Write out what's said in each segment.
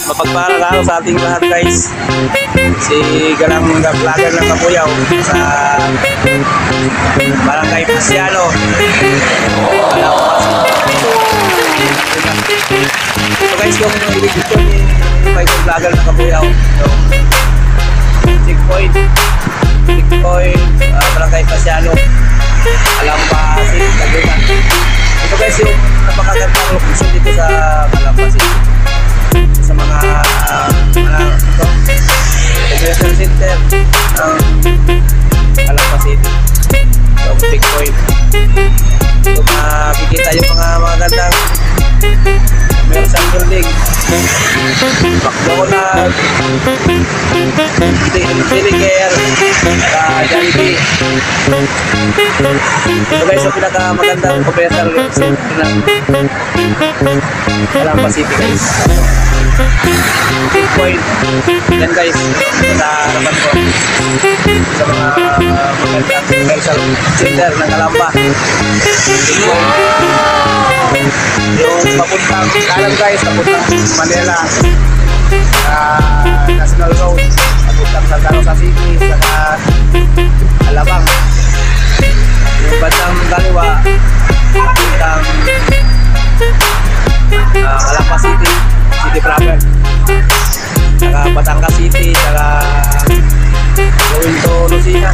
Mapagpalang araw sa ating lahat guys. Si Galang Vlogger ng Kabuyaw sa Barangay Pasiano. So guys, yung video ni Michael Vlogger ng Kabuyaw, checkpoint Barangay Pasiano, Alampasin, Laguna. Ito guys yung napakagandang location dito sa Alampasin, sa mga convention center ng Alampasin. So checkpoint, so makikita yung mga magandang commercial building, McDonald's, Delicare, Jollibee. So guys, yung pinakamagandang commercial center ng Alampasin guys. Checkpoint yan guys, sa harapan ko sa mga magandang commercial center ng Alamba. Checkpoint yung papuntang kanan guys, papuntang Manila, National Road, papuntang Santa Rosa City, saka Alabang. Yung bandang kaliwa, papuntang Alamba City, City proper, saka Batangas City, saka going to Lucena,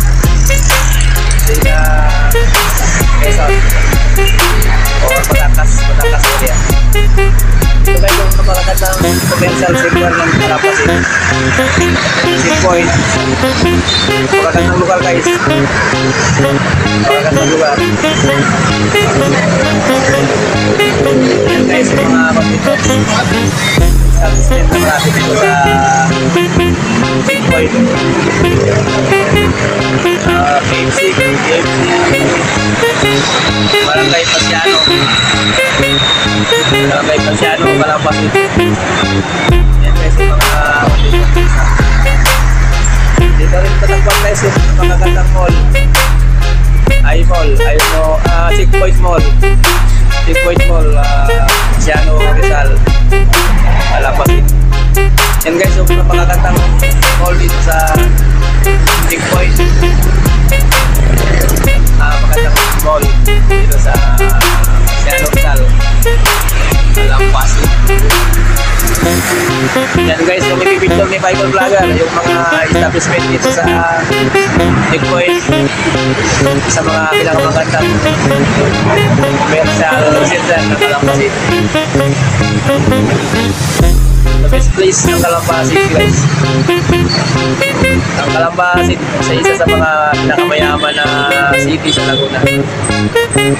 Quezon, or Batangas area. Ito guys yung napakagandang commercial center ng Alampasin. Checkpoint, napakagandang lugar guys, napakagandang lugar. Yan guys yung mga pagkita establishment na marami dito sa checkpoint. KFC, Barangay Pasiano, Alampasin. Yan guys yung mga dito rin patagpuan guys yung magagandang mall, Checkpoint Mall, Pasiano, Rizal, Alampasin. Yan guys yung magagandang mall dito sa Checkpoint. Magandang mall dito sa Pasiano, Rizal, Alampasin. Yan guys, yung ipipicture ni Michael Vlogger, yung mga establishment dito sa Checkpoint, sa mga pinakamagandang commercial center ng Alampasin. The best place ng Alampasin guys. Ang Alampasin sa isa sa mga pinakamayaman na city sa Laguna.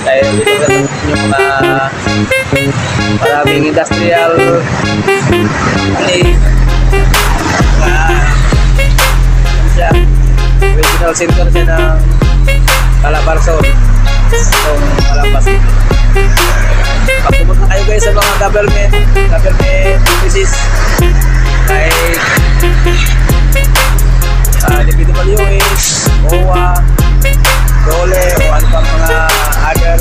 Dahil dito yung mga maraming industrial siya, regional center siya ng Calabarzon, itong Alampasin. Pag pumunta kayo guys sa mga government offices like DPWH, OWA, DOLE, o ano pang mga other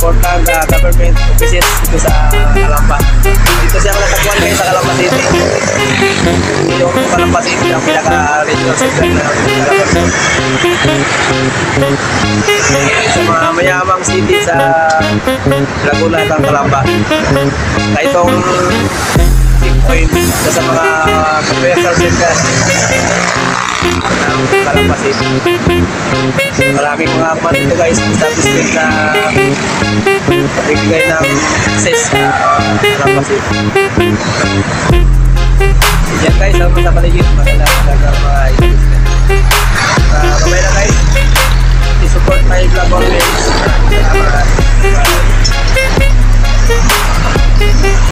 important government offices dito sa Alamba. Dito siya natagpuan guys sa Alampasin. Yung Alampasin yung pinaka-regional center ng Alampasin. Sa mga mayamang city sa Laguna at Calamba. Kaya itong checkpoint sa mga commercial center ng Alampasin. Maraming mga kuman dito guys, establishment na nagbibigay ng access sa Alampasin. Yan guys, sa paligid magandang mga